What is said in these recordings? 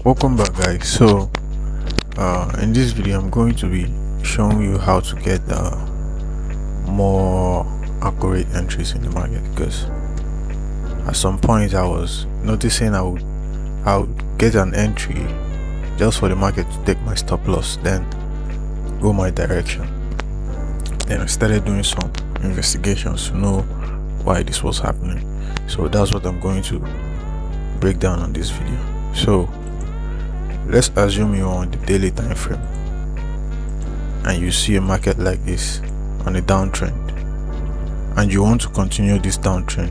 Welcome back, guys. So in this video I'm going to be showing you how to get more accurate entries in the market, because at some point I was noticing I would get an entry just for the market to take my stop loss, then go my direction. Then I started doing some investigations to know why this was happening. So that's what I'm going to break down on this video. So let's assume you're on the daily time frame and you see a market like this on a downtrend, and you want to continue this downtrend,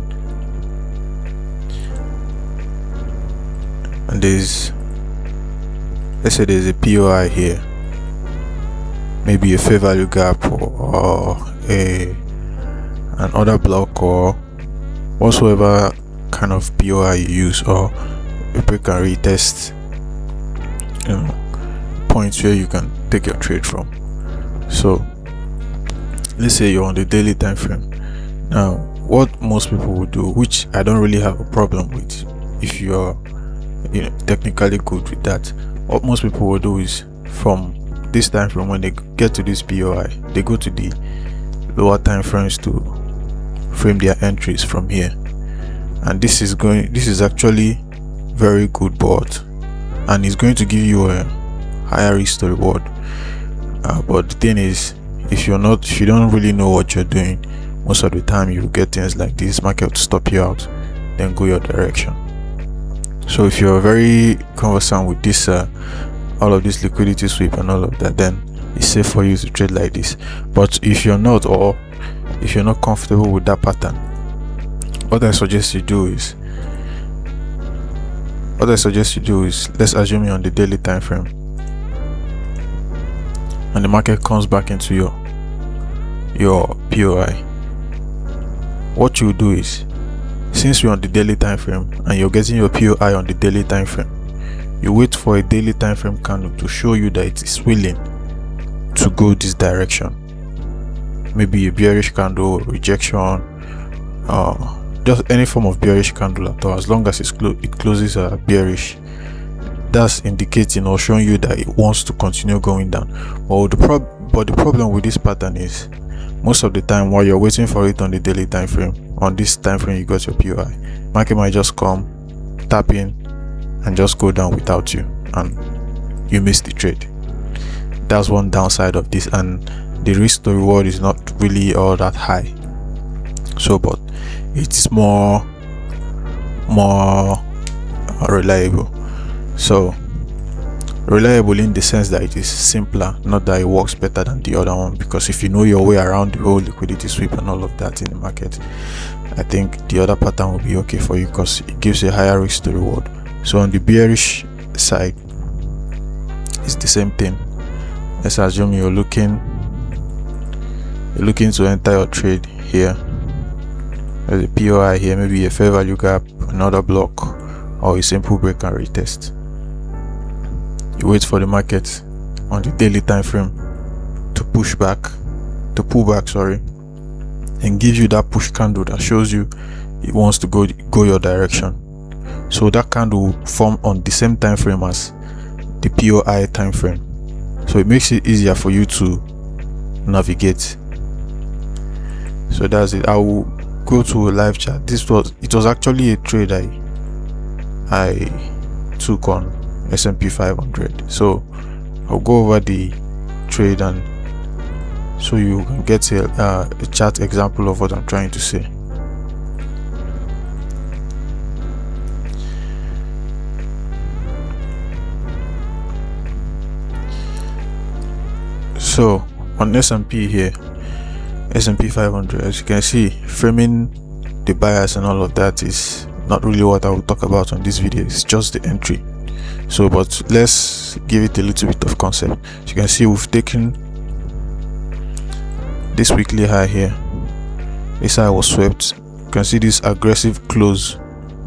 and let's say there's a POI here, maybe a fair value gap or an order block or whatsoever kind of POI you use, or a break and retest points where you can take your trade from. So let's say you're on the daily time frame. Now what most people would do, which I don't really have a problem with if you're technically good with that, what most people will do is, from this time frame, when they get to this POI, they go to the lower time frames to frame their entries from here. And this is actually very good, and it's going to give you a higher risk to reward. But the thing is, if you don't really know what you're doing, most of the time you get things like this: market to stop you out, then go your direction. So if you're very conversant with this all of this liquidity sweep and all of that, then it's safe for you to trade like this. But if you're not, or if you're not comfortable with that pattern, what I suggest you do is, let's assume you're on the daily time frame and the market comes back into your POI. What you do is, since you're on the daily time frame and you're getting your POI on the daily time frame, you wait for a daily time frame candle to show you that it is willing to go this direction. Maybe a bearish candle, rejection, just any form of bearish candle at all, as long as it closes bearish. That's indicating or showing you that it wants to continue going down. But the problem with this pattern is, most of the time while you're waiting for it on the daily time frame, on this time frame you got your POI, market might just come, tap in, and just go down without you, and you miss the trade. That's one downside of this, and the risk to reward is not really all that high. So, but it's more reliable. So reliable in the sense that it is simpler, not that it works better than the other one, because if you know your way around the whole liquidity sweep and all of that in the market, I think the other pattern will be okay for you, because it gives a higher risk to reward. So on the bearish side, it's the same thing. Let's assume you're looking to enter your trade here. There's a POI here, maybe a fair value gap, another block, or a simple break and retest. You wait for the market on the daily time frame to pull back, and give you that push candle that shows you it wants to go your direction. So that candle will form on the same time frame as the POI time frame, so it makes it easier for you to navigate. So that's it. I will go to a live chat. It was actually a trade I took on S&P 500. So I'll go over the trade, and so you can get a chart example of what I'm trying to say. So on S&P here, S&P 500, as you can see, framing the bias and all of that is not really what I will talk about on this video. It's just the entry. So, but let's give it a little bit of concept. As you can see, we've taken this weekly high here. This high was swept. You can see this aggressive close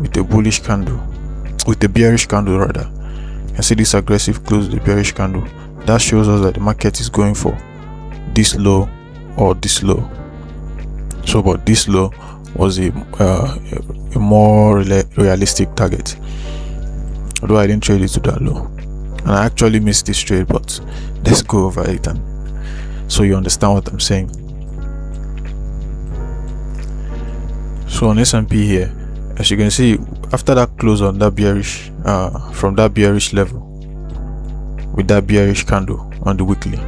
with a bearish candle rather. You can see this aggressive close with the bearish candle. That shows us that the market is going for this low or this low. So, but this low was a more realistic target. although I didn't trade it to that low, and I actually missed this trade, but let's go over it and so you understand what I'm saying. So on S&P here, as you can see, after that close on that bearish from that bearish level with that bearish candle on the weekly,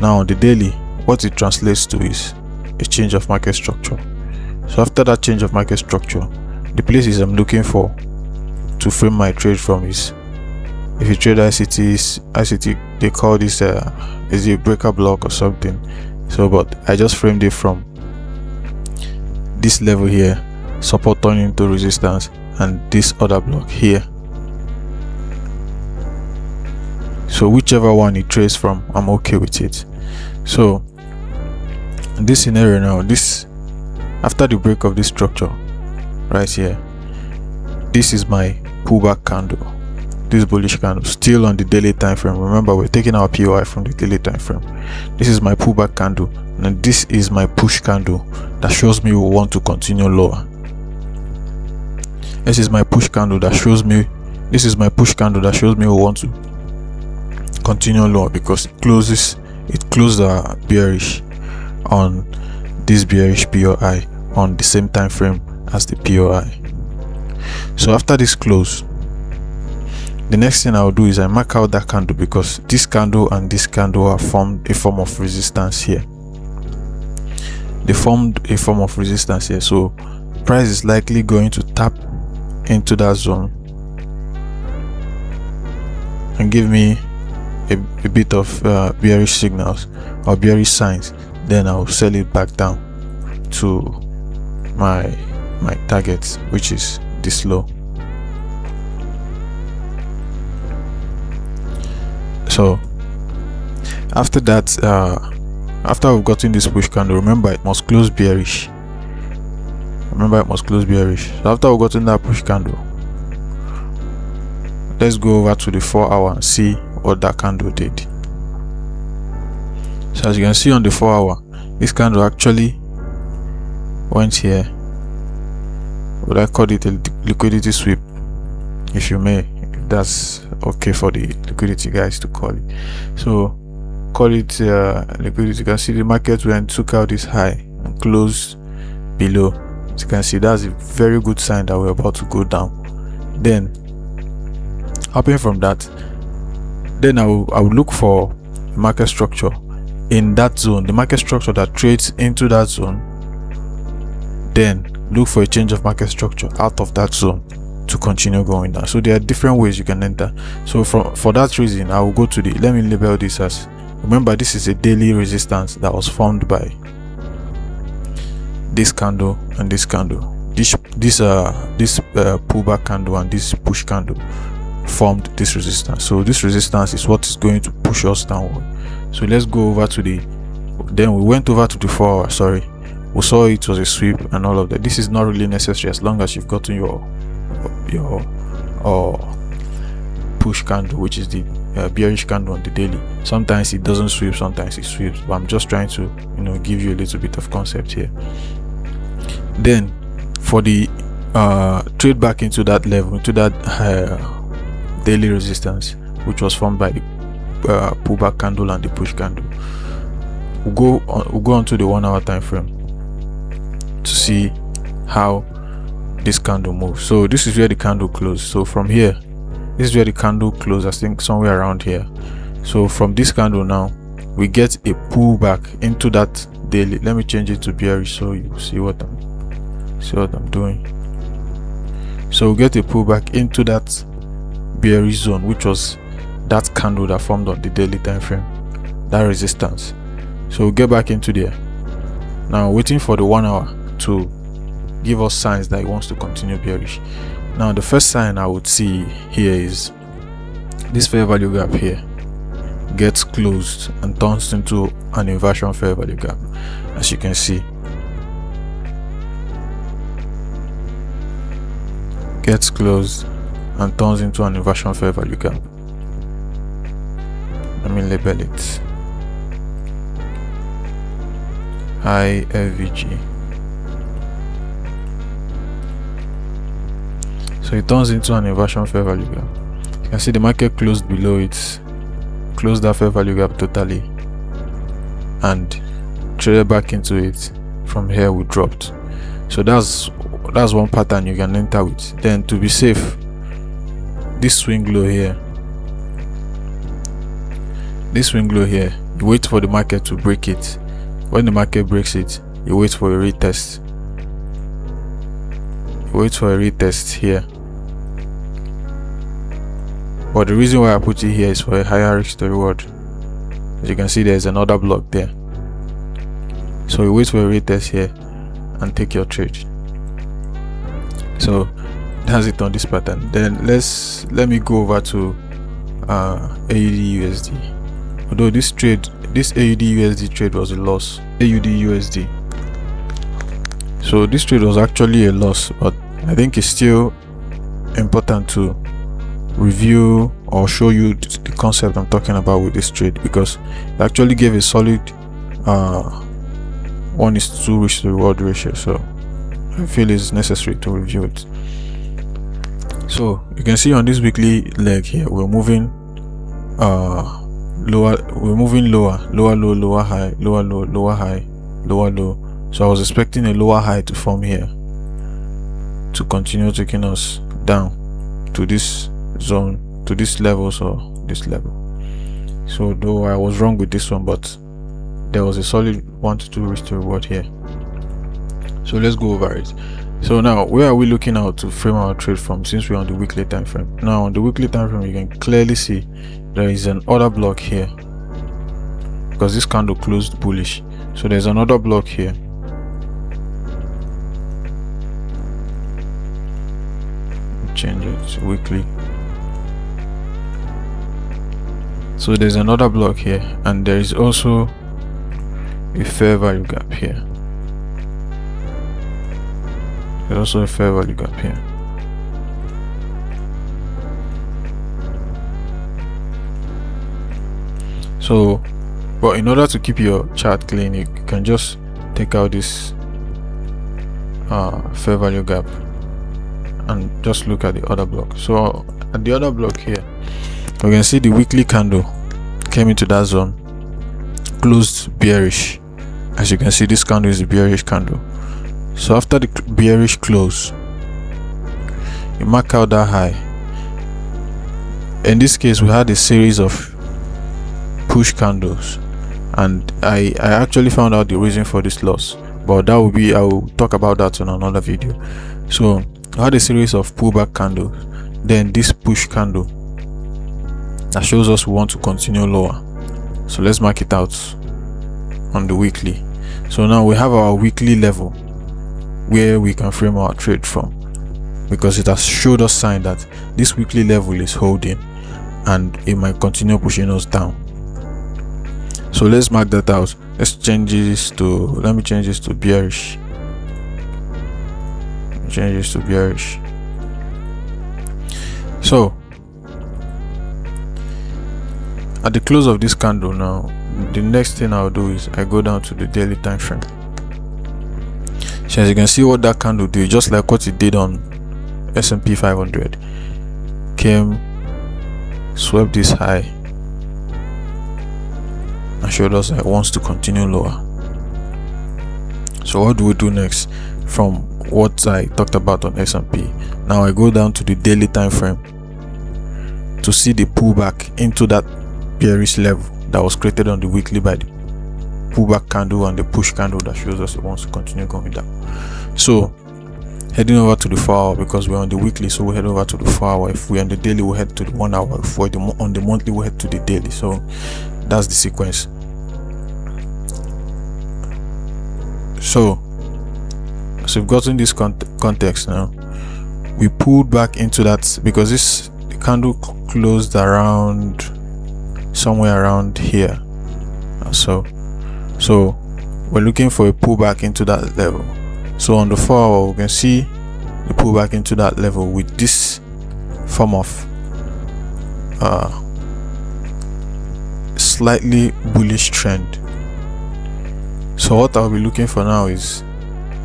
now on the daily, what it translates to is a change of market structure. So after that change of market structure, the places I'm looking for to frame my trade from is, if you trade ICT, they call this is a breaker block or something. So but I just framed it from this level here, support turning into resistance, and this other block here. So whichever one it trades from, I'm okay with it. So in this scenario now, this after the break of this structure right here, this is my pullback candle, this bullish candle, still on the daily time frame. Remember, we're taking our POI from the daily time frame. This is my pullback candle, and this is my push candle that shows me we want to continue lower. This is my push candle that shows me we want to continue lower, because it closed bearish on this bearish POI on the same time frame as the POI. So after this close, the next thing I'll do is I mark out that candle, because this candle and this candle have formed a form of resistance here. They formed a form of resistance here, so price is likely going to tap into that zone and give me a bit of bearish signals or bearish signs. Then I'll sell it back down to my target, which is this low. So after that, after we've gotten this push candle, remember it must close bearish. So after we've gotten that push candle, let's go over to the 4 hour and see what that candle did. So as you can see on the 4 hour, this candle actually went here. Would I call it a liquidity sweep, if you may, if that's okay for the liquidity guys to call it. So call it liquidity. You can see the market went, took out this high and closed below. As you can see, that's a very good sign that we're about to go down. Then hopping from that, then I will look for market structure in that zone, the market structure that trades into that zone. Then look for a change of market structure out of that zone to continue going down. So there are different ways you can enter. So for that reason, I will go to let me label this as, remember, this is a daily resistance that was formed by this candle and this candle. This pullback candle and this push candle formed this resistance. So this resistance is what is going to push us downward. So let's go over to then we went over to the 4 hour. Sorry, we saw it was a sweep and all of that. This is not really necessary as long as you've gotten your push candle, which is the bearish candle on the daily. Sometimes it doesn't sweep, sometimes it sweeps, but I'm just trying to give you a little bit of concept here. Then for the trade back into that level, into that daily resistance, which was formed by the pullback candle and the push candle, we'll go on to the 1 hour time frame to see how this candle moves. So this is where the candle closed. So from here, this is where the candle closed, I think somewhere around here. So from this candle now, we get a pullback into that daily. Let me change it to bearish so you see what I'm doing. So we get a pullback into that bearish zone, which was that candle that formed on the daily time frame, that resistance. So we'll get back into there. Now waiting for the 1 hour to give us signs that it wants to continue bearish. Now the first sign I would see here is this fair value gap here gets closed and turns into an inversion fair value gap, as you can see. Gets closed and turns into an inversion fair value gap. Let me label it IFVG. So it turns into an inversion fair value gap. You can see the market closed below it, closed that fair value gap totally, and traded back into it. From here we dropped. So that's one pattern you can enter with. Then to be safe, this swing low here, you wait for the market to break it. When the market breaks it, you wait for a retest. Here. But the reason why I put it here is for a higher risk to reward. As you can see, there's another block there. So you wait for a retest here and take your trade. So that's it on this pattern. Then let me go over to AUD USD. Although this AUD USD trade was a loss. AUD USD. So this trade was actually a loss, but I think it's still important to review or show you the concept I'm talking about with this trade, because it actually gave a solid 1:2 risk to reward ratio. So I feel it's necessary to review it. So you can see on this weekly leg here, we're moving lower, lower low, lower high, lower low, lower high, lower low. So I was expecting a lower high to form here to continue taking us down to this zone, to this level, or this level. So though I was wrong with this one, but there was a solid 1:2 risk to reward here. So let's go over it. So now, where are we looking out to frame our trade from, since we're on the weekly time frame? Now on the weekly time frame, you can clearly see there is an order block here, because this candle closed bullish. So there's another block here. Change it to weekly. So there's another block here, and there is also a fair value gap here. There's also a fair value gap here. So, but in order to keep your chart clean, you can just take out this fair value gap and just look at the other block. So at the other block here, we can see the weekly candle came into that zone, closed bearish. As you can see, this candle is a bearish candle. So after the bearish close, you mark out that high. In this case, we had a series of push candles, and I actually found out the reason for this loss, but that will be, I will talk about that in another video. So I had a series of pullback candles, then this push candle that shows us we want to continue lower. So let's mark it out on the weekly. So now we have our weekly level where we can frame our trade from, because it has showed us sign that this weekly level is holding and it might continue pushing us down. So let's mark that out. Let's change this to, let me change this to bearish. Change this to bearish. So at the close of this candle now, the next thing I'll do is I go down to the daily time frame. So as you can see, what that candle did, just like what it did on S&P 500, came, swept this high, and showed us that it wants to continue lower. So what do we do next from what I talked about on S&P? Now I go down to the daily time frame to see the pullback into that bearish level that was created on the weekly by the pullback candle and the push candle that shows us it wants to continue going down. So heading over to the 4 hour, because we're on the weekly, so we head over to the 4 hour. If we're on the daily, we head to the 1 hour. If we're on the monthly, we head to the daily. So that's the sequence. So as we've gotten this context now, we pulled back into that, because this candle closed around somewhere around here. So we're looking for a pullback into that level. So on the 4 hour, we can see the pullback into that level with this form of slightly bullish trend. So what I'll be looking for now is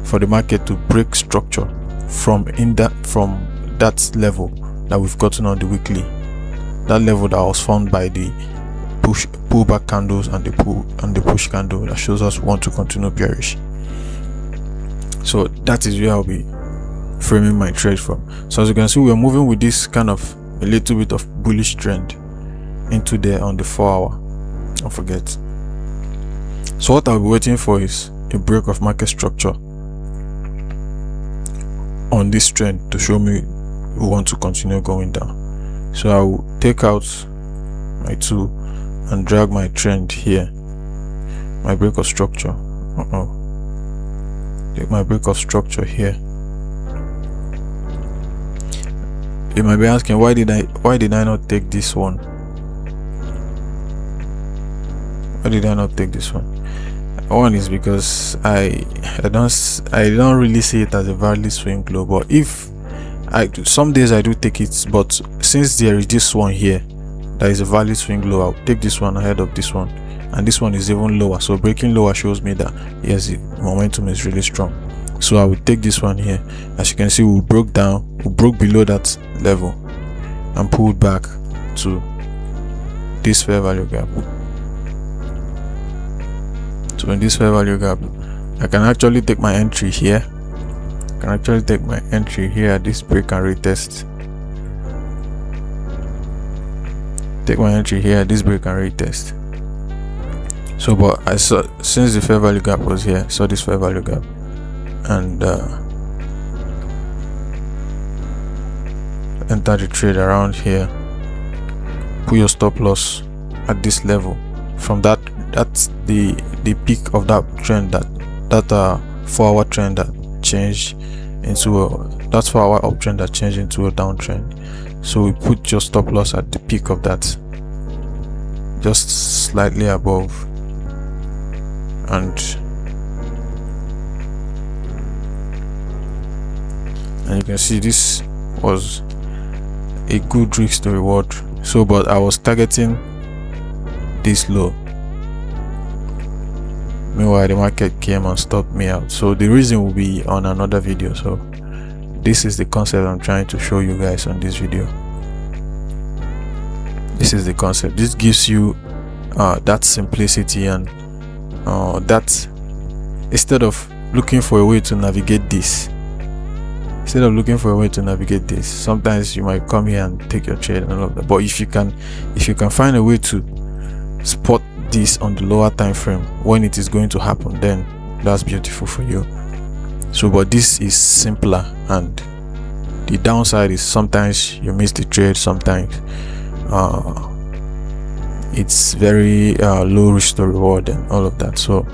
for the market to break structure from that level that we've gotten on the weekly, that level that was formed by the pullback candles and the push candle that shows us we want to continue bearish. So that is where I'll be framing my trade from. So as you can see, we are moving with this kind of a little bit of bullish trend into there on the 4-hour. Don't forget. So what I'll be waiting for is a break of market structure on this trend to show me we want to continue going down. So I will take out my tool and drag my trend here, my break of structure. Take my break of structure here. You might be asking, why did I not take this one? Why did I not take this one? One is because I don't really see it as a valid swing low, but some days I do take it, but since there is this one here that is a valid swing low, I'll take this one ahead of this one, and this one is even lower, so breaking lower shows me that yes, the momentum is really strong. So I will take this one here. As you can see, we broke below that level and pulled back to this fair value gap. So in this fair value gap, I can actually take my entry here. At this break and retest. Take my entry here at this break and retest. So, but I saw, since the fair value gap was here, saw this fair value gap, and enter the trade around here. Put your stop loss at this level. From that's the peak of that trend, that 4-hour trend that changed into that 4-hour uptrend that changed into a downtrend. So we put your stop loss at the peak of that, just slightly above, and you can see this was a good risk to reward. So, but I was targeting this low. Meanwhile, the market came and stopped me out. So the reason will be on another video. So this is the concept I'm trying to show you guys on this video. This is the concept. This gives you that simplicity, and that instead of looking for a way to navigate this, sometimes you might come here and take your trade and all of that. But if you can find a way to spot this on the lower time frame when it is going to happen, then that's beautiful for you. So, but this is simpler, and the downside is sometimes you miss the trade, sometimes it's very low risk to reward and all of that. So